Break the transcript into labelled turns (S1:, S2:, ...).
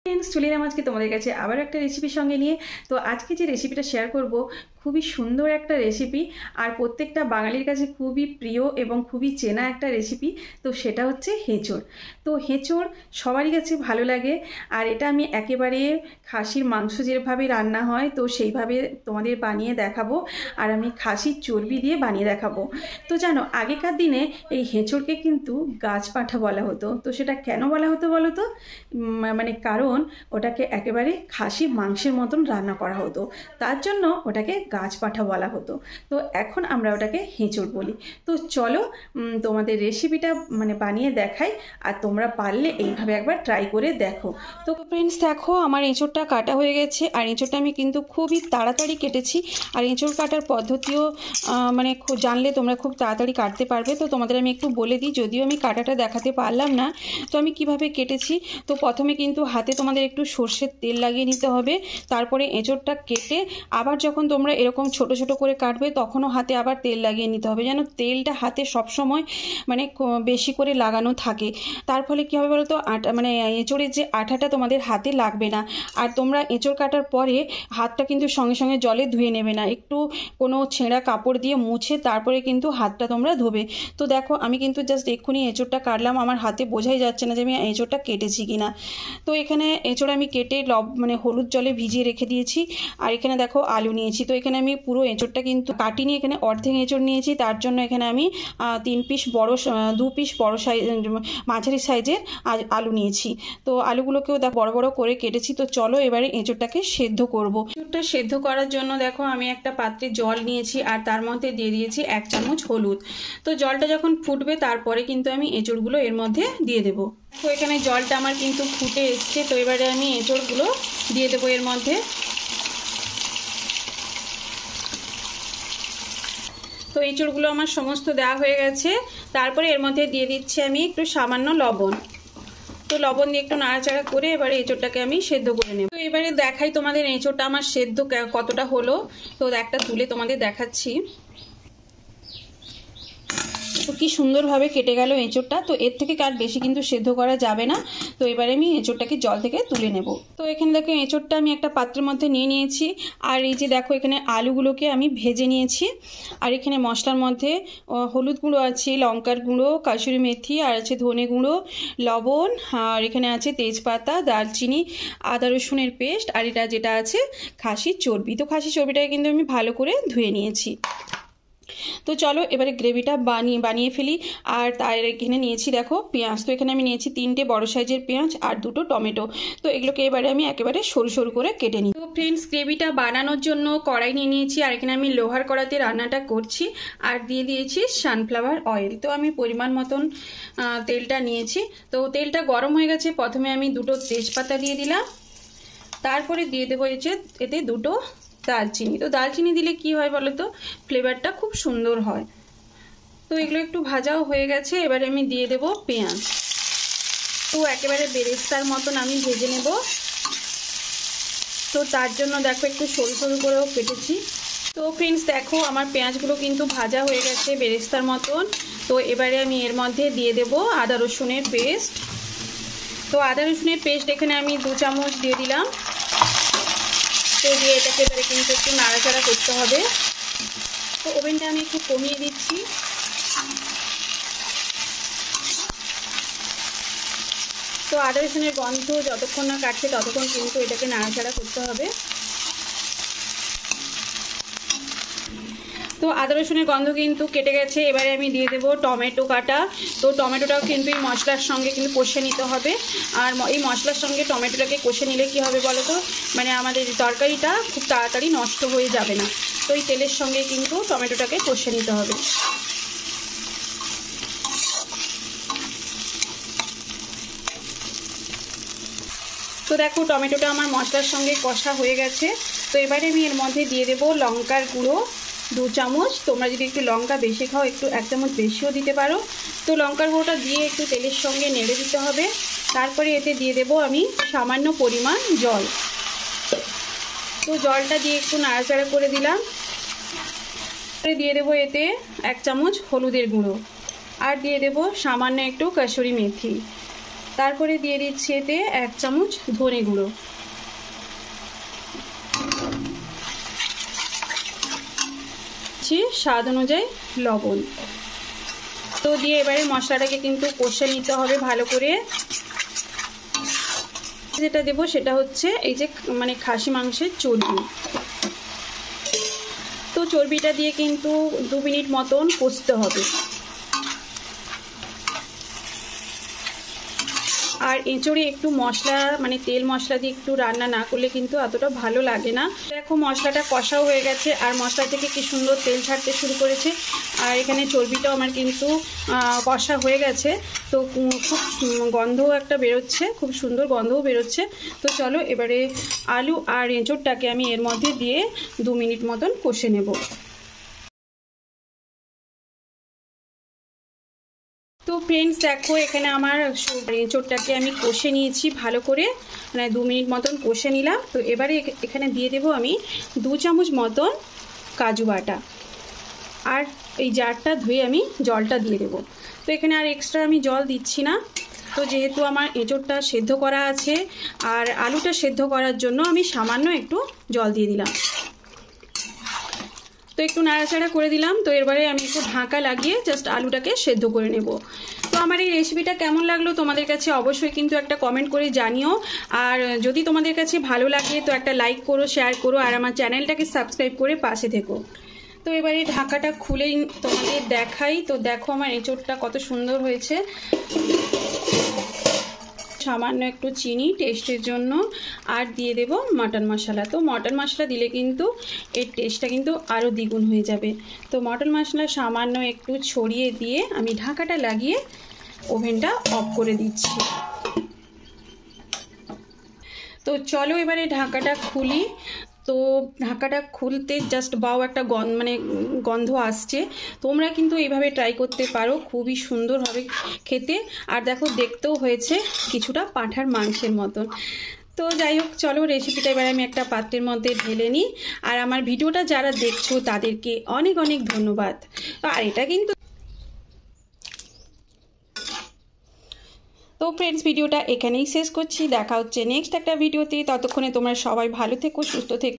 S1: Friends चले एलाम आजके तुम्हादेर काछे आबार एक रेसिपिर संगे निये। तो आज के जे रेसिपिटा शेयर करब खूबी सुंदर एक रेसिपि और प्रत्येकटा बांगालिर काछे खूबी प्रिय एवं खूबी चेना एक रेसिपि। तो सेटा होच्छे हेचोड़। तो हेचोड़ सबारই काछे भालो लागे और एटा आमी एकेबारे खासिर मांस जेभाবে रान्ना हय तो सेइभाবে तोमादेर बानिये देखाबो और आमी खासिर चर्बी दिये बानिये देखाबो। तो जानो आगेकार दिने এই হেঁচড়কে কিন্তু গাছপাঠা বলা হতো। তো সেটা কেন বলা হতো বলো তো? মানে কারণ ওটাকে একেবারে খাসির মাংসের মতন রান্না করা হতো, তার জন্য ওটাকে গাছপাঠা বলা হতো। তো এখন আমরা ওটাকে হেঁচড় বলি। তো চলো তোমাদের রেসিপিটা মানে বানিয়ে দেখাই আর তোমরা পারলে এইভাবে একবার ট্রাই করে দেখো। তো ফ্রেন্ডস দেখো আমার এঁচড়টা কাটা হয়ে গেছে আর এঁচড়টা আমি কিন্তু খুবই তাড়াতাড়ি কেটেছি আর এঁচড় কাটার পদ্ধতিও মানে জানলে তোমরা খুব তাড়াতাড়ি কাটতে পারবে। তো তোমাদের আমি একটু বলে দিই, যদিও আমি কাটাটা দেখাতে পারলাম না তো আমি কিভাবে কেটেছি। তো প্রথমে কিন্তু হাতে তোমাদের একটু সর্ষের তেল লাগিয়ে নিতে হবে, তারপরে এঁচড়টা কেটে আবার যখন তোমরা এরকম ছোট ছোট করে কাটবে তখনও হাতে আবার তেল লাগিয়ে নিতে হবে, যেন তেলটা হাতে সবসময় মানে বেশি করে লাগানো থাকে। তার ফলে কী হবে বলো তো, আটা মানে এঁচড়ের যে আঠাটা তোমাদের হাতে লাগবে না। আর তোমরা এঁচড় কাটার পরে হাতটা কিন্তু সঙ্গে সঙ্গে জলে ধুয়ে নেবে না, একটু কোনো ছেঁড়া কাপড় দিয়ে মুছে তারপরে কিন্তু হাতটা তোমরা ধোবে। তো দেখো আমি কিন্তু জাস্ট এক্ষুনি এঁচড়টা কাটলাম, আমার হাতে বোঝাই যাচ্ছে না যে আমি এঁচড়টা কেটেছি কিনা। তো এখানে এঁচড় আমি কেটে মানে হলুদ জলে ভিজিয়ে রেখে দিয়েছি আর এখানে দেখো আলু নিয়েছি। তো এখানে আমি পুরো এঁচড়টা কিন্তু কাটিনি, এখানে অর্ধেক এঁচড় নিয়েছি, তার জন্য এখানে আমি 2 পিস বড় সাইজ মাঝারি সাইজের আলু নিয়েছি। তো আলুগুলোকেও বড় বড় করে কেটেছি। তো চলো এবারে এঁচড়টাকে সেদ্ধ করব। এঁচড়টা সেদ্ধ করার জন্য দেখো আমি একটা পাত্রে জল নিয়েছি আর তার মধ্যে দিয়ে দিয়েছি 1 চামচ হলুদ। তো জলটা যখন ফুটবে তারপরে কিন্তু আমি এঁচড়গুলো এর মধ্যে দিয়ে দেবো। তো এখানে জলটা আমার কিন্তু ফুটে এসছে, তো এবারে আমি এঁচড়গুলো দিয়ে দেবো এর মধ্যে। তো এঁচড়গুলো আমার সমস্ত দেওয়া হয়ে গেছে, তারপরে এর মধ্যে দিয়ে দিচ্ছি আমি একটু সামান্য লবণ। তো লবণ দিয়ে একটু নাড়াচাড়া করে এবারে এঁচড়টাকে আমি সেদ্ধ করে নেব। তো এবারে দেখাই তোমাদের এঁচড়টা আমার সেদ্ধ কতটা হলো। তো একটা তুলে তোমাদের দেখাচ্ছি। তো কি সুন্দরভাবে কেটে গেল এঁচড়টা। তো এর থেকে আর বেশি কিন্তু সেদ্ধ করা যাবে না। তো এবারে আমি এঁচড়টাকে জল থেকে তুলে নেব। তো এখানে দেখো এঁচড়টা আমি একটা পাত্রের মধ্যে নিয়ে নিয়েছি আর এই যে দেখো এখানে আলুগুলোকে আমি ভেজে নিয়েছি আর এখানে মশলার মধ্যে হলুদ গুঁড়ো আছে, লঙ্কার গুঁড়ো, কাসুরি মেথি আর আছে ধনে গুঁড়ো, লবণ আর এখানে আছে তেজপাতা, দারচিনি, আদা রসুনের পেস্ট আর এটা যেটা আছে খাসির চর্বি। তো খাসির চর্বিটাকে কিন্তু আমি ভালো করে ধুয়ে নিয়েছি। তো চলো এবারে গ্রেভিটা বানিয়ে ফেলি। আর তার এখানে নিয়েছি দেখো পেঁয়াজ। তো এখানে আমি নিয়েছি 3টে বড় সাইজের পেঁয়াজ আর 2টো টমেটো। তো এগুলোকে এবারে আমি একেবারে সরু সরু করে কেটে নিই। তো ফ্রেন্ডস গ্রেভিটা বানানোর জন্য কড়াই নিয়ে নিয়েছি আর এখানে আমি লোহার কড়াতে রান্নাটা করছি আর দিয়ে দিয়েছি সানফ্লাওয়ার অয়েল। তো আমি পরিমাণ মতন তেলটা নিয়েছি। তো তেলটা গরম হয়ে গেছে, প্রথমে আমি 2টো তেজপাতা দিয়ে দিলাম, তারপরে দিয়ে দেবো এতে 2টো দারচিনি। তো দারচিনি দিলে কি হয় বলো তো, ফ্লেভারটা খুব সুন্দর হয়। তো এগুলো একটু ভাজাও হয়ে গেছে, এবারে আমি দিয়ে দেব পেঁয়াজ। তো একেবারে বেরেস্তার মতন আমি ভেজে নেব। তো তার জন্য দেখো একটু সরু সরু করেও কেটেছি। তো ফ্রেন্ডস দেখো আমার পেঁয়াজগুলো কিন্তু ভাজা হয়ে গেছে বেরেস্তার মতন। তো এবারে আমি এর মধ্যে দিয়ে দেব আদা রসুনের পেস্ট। তো আদা রসুনের পেস্ট এখানে আমি 2 চামচ দিয়ে দিলাম। তো দিয়ে এটাকে এবারে কিন্তু একটু নাড়াচাড়া করতে হবে। তো ওভেনটা আমি একটু কমিয়ে দিচ্ছি। তো আদা রসুনের গন্ধ যতক্ষণ না কাটছে ততক্ষণ কিন্তু এটাকে নাড়াচাড়া করতে হবে। তো আদা রসুনের গন্ধ কিন্তু কেটে গেছে, এবারে আমি দিয়ে দেবো টমেটো কাটা। তো টমেটোটাও কিন্তু এই মশলার সঙ্গে কিন্তু কষে নিতে হবে। আর এই মশলার সঙ্গে টমেটোটাকে কষে নিলে কি হবে বলো তো, মানে আমাদের তরকারিটা খুব তাড়াতাড়ি নষ্ট হয়ে যাবে না। তো এই তেলের সঙ্গে কিন্তু টমেটোটাকে কষে নিতে হবে। তো দেখো টমেটোটা আমার মশলার সঙ্গে কষা হয়ে গেছে। তো এবারে আমি এর মধ্যে দিয়ে দেবো লঙ্কার গুঁড়ো 2 চামচ। তোমরা যদি একটু লঙ্কা বেশি খাও একটু 1 চামচ বেশিও দিতে পারো। তো লঙ্কার গুঁড়োটা দিয়ে একটু তেলের সঙ্গে নেড়ে দিতে হবে। তারপরে এতে দিয়ে দেবো আমি সামান্য পরিমাণ জল। তো জলটা দিয়ে একটু নাড়াচাড়া করে দিলাম। দিয়ে দেবো এতে 1 চামচ হলুদের গুঁড়ো আর দিয়ে দেবো সামান্য একটু কাসুরি মেথি। তারপরে দিয়ে দিচ্ছি এতে 1 চামচ ধনে গুঁড়ো, স্বাদ অনুযায়ী লবণ। তো দিয়ে এবারে মশলাটাকে কিন্তু কষে নিতে হবে ভালো করে। যেটা দেবো সেটা হচ্ছে এই যে মানে খাসি মাংসের চর্বি। তো চর্বিটা দিয়ে কিন্তু 2 মিনিট মতন কষতে হবে। আর এঁচড়ে একটু মশলা মানে তেল মশলা দিয়ে একটু রান্না না করলে কিন্তু অতটা ভালো লাগে না। দেখো মশলাটা কষাও হয়ে গেছে আর মশলা থেকে কি সুন্দর তেল ছাড়তে শুরু করেছে। আর এখানে চর্বিটাও আমার কিন্তু কষা হয়ে গেছে। তো খুব গন্ধও একটা বেরোচ্ছে, খুব সুন্দর গন্ধও বেরোচ্ছে। তো চলো এবারে আলু আর এঁচড়টাকে আমি এর মধ্যে দিয়ে 2 মিনিট মতন কষে নেব। তো ফ্রেন্ডস দেখো এখানে আমার এঁচড়টাকে আমি কষে নিয়েছি ভালো করে, মানে 2 মিনিট মতন কষে নিলাম। তো এবারে এখানে দিয়ে দেব আমি 2 চামচ মতন কাজু বাটা, আর এই জারটা ধুয়ে আমি জলটা দিয়ে দেব। তো এখানে আর এক্সট্রা আমি জল দিচ্ছি না। তো যেহেতু আমার এঁচড়টা সেদ্ধ করা আছে আর আলুটা সেদ্ধ করার জন্য আমি সামান্য একটু জল দিয়ে দিলাম। তো একটু নাড়াচাড়া করে দিলাম। তো এবারে আমি একটু ঢাকা লাগিয়ে জাস্ট আলুটাকে সেদ্ধ করে নেব। তো আমার এই রেসিপিটা কেমন লাগলো তোমাদের কাছে অবশ্যই কিন্তু একটা কমেন্ট করে জানিও। আর যদি তোমাদের কাছে ভালো লাগে তো একটা লাইক করো, শেয়ার করো, আর আমার চ্যানেলটাকে সাবস্ক্রাইব করে পাশে থেকো। তো এবারে ঢাকাটা খুলে তোমাদের দেখাই। তো দেখো আমার এঁচড়টা কত সুন্দর হয়েছে। সামান্য একটু চিনি টেস্টের জন্য, আর দিয়ে দেব মটন মশলা। তো মটন মশলা দিলে কিন্তু এর টেস্টটা কিন্তু আরও দ্বিগুণ হয়ে যাবে। তো মটন মশলা সামান্য একটু ছড়িয়ে দিয়ে আমি ঢাকাটা লাগিয়ে ওভেনটা অফ করে দিচ্ছি। তো চলো এবারে ঢাকাটা খুলি। তো ঢাকাটা খুলতে জাস্ট বাও একটা গন্ধ আসছে। তোমরা কিন্তু এইভাবে ট্রাই করতে পারো, খুবই সুন্দর হবে খেতে। আর দেখো দেখতেও হয়েছে কিছুটা পাঁঠার মাংসের মতন। তো যাই হোক চলো রেসিপিটা এবার আমি একটা পাত্রের মধ্যে ঢেলে নিই। আর আমার ভিডিওটা যারা দেখছো তাদেরকে অনেক অনেক ধন্যবাদ। আর এটা কিন্তু তো ফ্রেন্ডস ভিডিওটা এখানেই শেষ করছি। দেখা হচ্ছে নেক্সট একটা ভিডিওতে। ততক্ষণে তোমরা সবাই ভালো থেকো, সুস্থ থেকো।